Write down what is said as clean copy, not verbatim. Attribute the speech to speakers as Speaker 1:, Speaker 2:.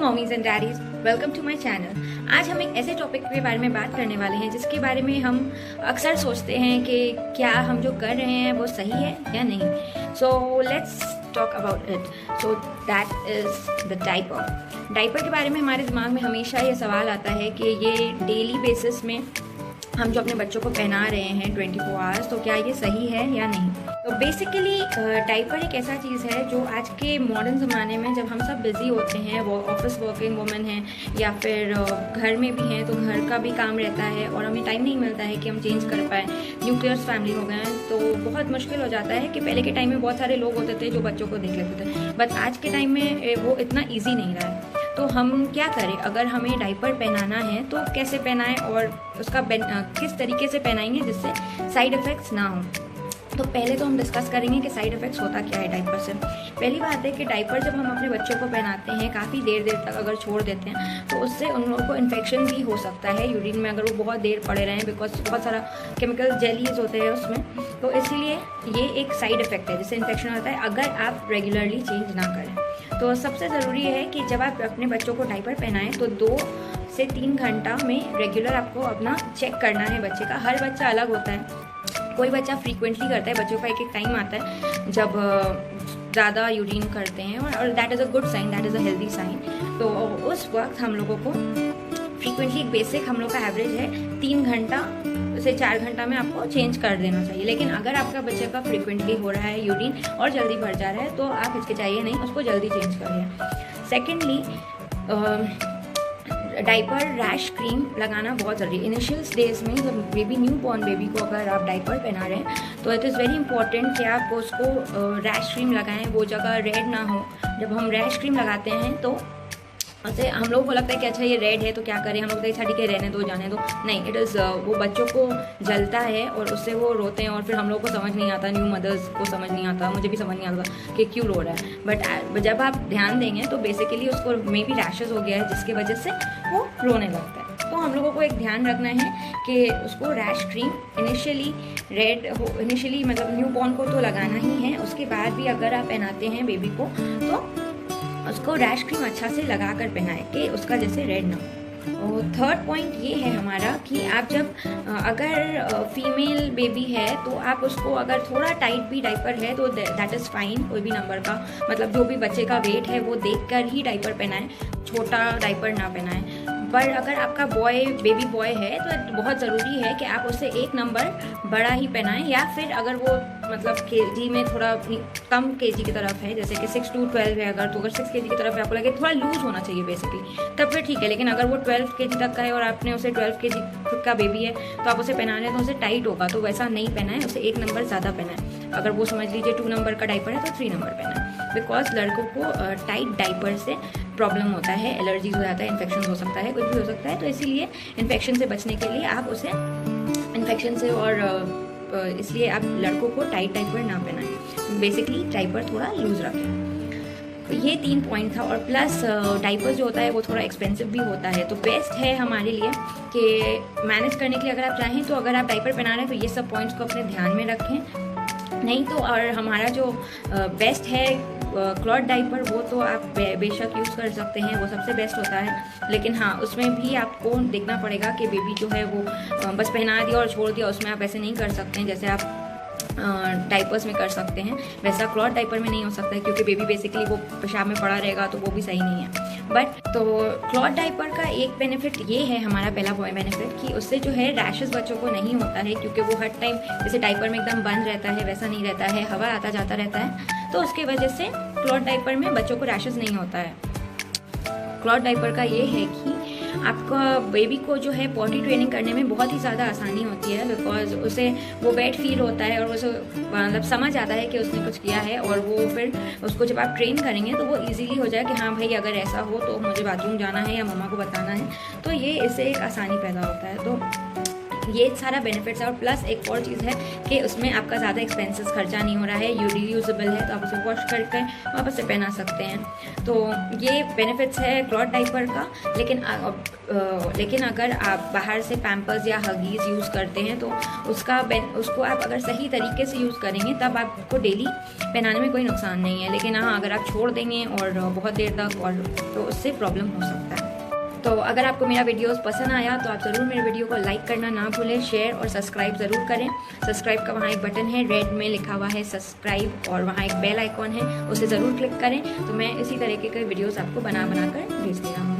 Speaker 1: Mommies and daddies, welcome to my channel. आज हम एक ऐसे टॉपिक के बारे में बात करने वाले हैं जिसके बारे में हम अक्सर सोचते हैं कि क्या हम जो कर रहे हैं वो सही है या नहीं। So let's talk about it. So that is the diaper. Diaper के बारे में हमारे दिमाग में हमेशा ये सवाल आता है कि ये डेली बेसिस में हम जो अपने बच्चों को पहना रहे हैं 24 आवर्स, तो क्या ये सही है या नहीं। तो बेसिकली डायपर एक ऐसा चीज़ है जो आज के मॉडर्न ज़माने में जब हम सब बिज़ी होते हैं, वो ऑफिस वर्किंग वुमेन हैं या फिर घर में भी हैं, तो घर का भी काम रहता है और हमें टाइम नहीं मिलता है कि हम चेंज कर पाएँ। न्यूक्लियर्स फैमिली हो गए हैं तो बहुत मुश्किल हो जाता है कि पहले के टाइम में बहुत सारे लोग होते थे जो बच्चों को देख लेते थे, बट आज के टाइम में वो इतना ईजी नहीं रहा है। तो हम क्या करें, अगर हमें डायपर पहनाना है तो कैसे पहनाएं और उसका किस तरीके से पहनाएंगे जिससे साइड इफ़ेक्ट्स ना हो। तो पहले तो हम डिस्कस करेंगे कि साइड इफ़ेक्ट्स होता क्या है डायपर से। पहली बात है कि डायपर जब हम अपने बच्चों को पहनाते हैं काफ़ी देर तक अगर छोड़ देते हैं तो उससे उन लोगों को इन्फेक्शन भी हो सकता है यूरिन में, अगर वो बहुत देर पड़े रहें, बिकॉज बहुत सारा केमिकल जेलीज होते हैं उसमें। तो इसलिए ये एक साइड इफ़ेक्ट है जिससे इन्फेक्शन होता है अगर आप रेगुलरली चेंज ना करें। तो सबसे ज़रूरी है कि जब आप अपने बच्चों को डायपर पहनाएं तो 2 से 3 घंटा में रेगुलर आपको अपना चेक करना है बच्चे का। हर बच्चा अलग होता है, कोई बच्चा फ्रीक्वेंटली करता है, बच्चों का एक टाइम आता है जब ज़्यादा यूरिन करते हैं और that is a good sign, that is a healthy sign. तो उस वक्त हम लोगों को फ्रीक्वेंटली बेसिक हम लोग का एवरेज है 3 घंटा से 4 घंटा में आपको चेंज कर देना चाहिए। लेकिन अगर आपका बच्चे का फ्रीक्वेंटली हो रहा है यूरिन और जल्दी भर जा रहा है तो आप हिचकिचाइए नहीं, उसको जल्दी चेंज करिए। सेकेंडली, डायपर रैश क्रीम लगाना बहुत ज़रूरी है। इनिशियल डेज में जब बेबी न्यू बॉर्न बेबी को अगर आप डायपर पहना रहे हैं तो इट इज़ वेरी इंपॉर्टेंट कि आप उसको रैश क्रीम लगाएं, वो जगह रेड ना हो। जब हम रैश क्रीम लगाते हैं तो ऐसे हम लोगों को लगता है कि अच्छा ये रेड है तो क्या करें, हम लोग अच्छा ठीक है रहने दो, जाने दो। नहीं, इट इज़ वो बच्चों को जलता है और उससे वो रोते हैं और फिर हम लोग को समझ नहीं आता, न्यू मदर्स को समझ नहीं आता, मुझे भी समझ नहीं आता कि क्यों रो रहा है। बट जब आप ध्यान देंगे तो बेसिकली उसको मे बी रैशेज़ हो गया है जिसकी वजह से वो रोने लगता है। तो हम लोगों को एक ध्यान रखना है कि उसको रैश क्रीम इनिशियली रेड हो, इनिशियली मतलब न्यू बॉर्न को तो लगाना ही है, उसके बाद भी अगर आप पहनाते हैं बेबी को तो उसको रैश क्रीम अच्छा से लगा कर पहनाएं कि उसका जैसे रेड ना हो। और थर्ड पॉइंट ये है हमारा कि आप जब अगर फीमेल बेबी है तो आप उसको अगर थोड़ा टाइट भी डायपर है तो दैट इज़ फाइन, कोई भी नंबर का, मतलब जो भी बच्चे का वेट है वो देखकर ही डायपर पहनाएं, छोटा डायपर ना पहनाएं। पर अगर आपका बेबी बॉय है तो बहुत ज़रूरी है कि आप उसे 1 नंबर बड़ा ही पहनाएं, या फिर अगर वो मतलब केजी में थोड़ा कम केजी की तरफ है, जैसे कि 6 to 12 है अगर, तो अगर 6 केजी की तरफ है आपको लगे थोड़ा लूज होना चाहिए बेसिकली, तब फिर ठीक है। लेकिन अगर वो 12 केजी तक का है और आपने उसे 12 केजी खुद का बेबी है तो आप उसे पहना रहे हैं तो उसे टाइट होगा, तो वैसा नहीं पहना है, उसे 1 नंबर ज़्यादा पहना है। अगर वो समझ लीजिए 2 नंबर का डायपर है तो 3 नंबर पहना है, बिकॉज लड़कों को टाइट डायपर से प्रॉब्लम होता है, एलर्जीज हो जाता है, इन्फेक्शन हो सकता है, कुछ भी हो सकता है। तो इसीलिए इन्फेक्शन से बचने के लिए आप उसे इन्फेक्शन से और इसलिए आप लड़कों को टाइट डायपर ना पहनाएं, बेसिकली डायपर थोड़ा लूज रखें। तो ये 3 पॉइंट था। और प्लस डायपर जो होता है वो थोड़ा एक्सपेंसिव भी होता है, तो बेस्ट है हमारे लिए कि मैनेज करने के लिए अगर आप चाहें तो अगर आप डायपर पहना रहे हैं तो ये सब पॉइंट्स को अपने ध्यान में रखें। नहीं तो और हमारा जो बेस्ट है क्लॉथ डायपर, वो तो आप बेशक यूज़ कर सकते हैं, वो सबसे बेस्ट होता है। लेकिन हाँ, उसमें भी आपको देखना पड़ेगा कि बेबी जो है वो बस पहना दिया और छोड़ दिया, उसमें आप ऐसे नहीं कर सकते हैं जैसे आप डायपर्स में कर सकते हैं, वैसा क्लॉथ डायपर में नहीं हो सकता है, क्योंकि बेबी बेसिकली वो पेशाब में पड़ा रहेगा तो वो भी सही नहीं है। बट तो क्लॉथ डायपर का एक बेनिफिट ये है, हमारा पहला बेनिफिट, कि उससे जो है रैशेस बच्चों को नहीं होता है, क्योंकि वो हर टाइम जैसे डायपर में एकदम बंद रहता है वैसा नहीं रहता है, हवा आता जाता रहता है, तो उसके वजह से क्लॉथ डायपर में बच्चों को रैशेस नहीं होता है। क्लॉथ डायपर का ये है कि आपका बेबी को जो है पॉटी ट्रेनिंग करने में बहुत ही ज़्यादा आसानी होती है, बिकॉज उसे वो वेट फील होता है और उसे मतलब समझ आता है कि उसने कुछ किया है, और वो फिर उसको जब आप ट्रेन करेंगे तो वो इजीली हो जाए कि हाँ भाई अगर ऐसा हो तो मुझे बाथरूम जाना है या मम्मा को बताना है, तो ये इससे एक आसानी पैदा होता है। तो ये सारा बेनिफिट्स है। और प्लस एक और चीज़ है कि उसमें आपका ज़्यादा एक्सपेंसेस खर्चा नहीं हो रहा है, रीयूजेबल है, तो आप उसे वॉश करके वापस से पहना सकते हैं। तो ये बेनिफिट्स है क्लॉथ डाइपर का। लेकिन अगर आप बाहर से पैम्पर्स या हगीज़ यूज़ करते हैं तो उसको आप अगर सही तरीके से यूज़ करेंगे तब आपको डेली पहनाने में कोई नुकसान नहीं है। लेकिन हाँ, अगर आप छोड़ देंगे और बहुत देर तक तो उससे प्रॉब्लम हो सकता है। तो अगर आपको मेरा वीडियोस पसंद आया तो आप ज़रूर मेरे वीडियो को लाइक करना ना भूलें, शेयर और सब्सक्राइब ज़रूर करें। सब्सक्राइब का वहाँ एक बटन है, रेड में लिखा हुआ है सब्सक्राइब, और वहाँ एक बेल आइकॉन है, उसे ज़रूर क्लिक करें। तो मैं इसी तरीके के वीडियोस आपको बना कर भेजती रहूँगी।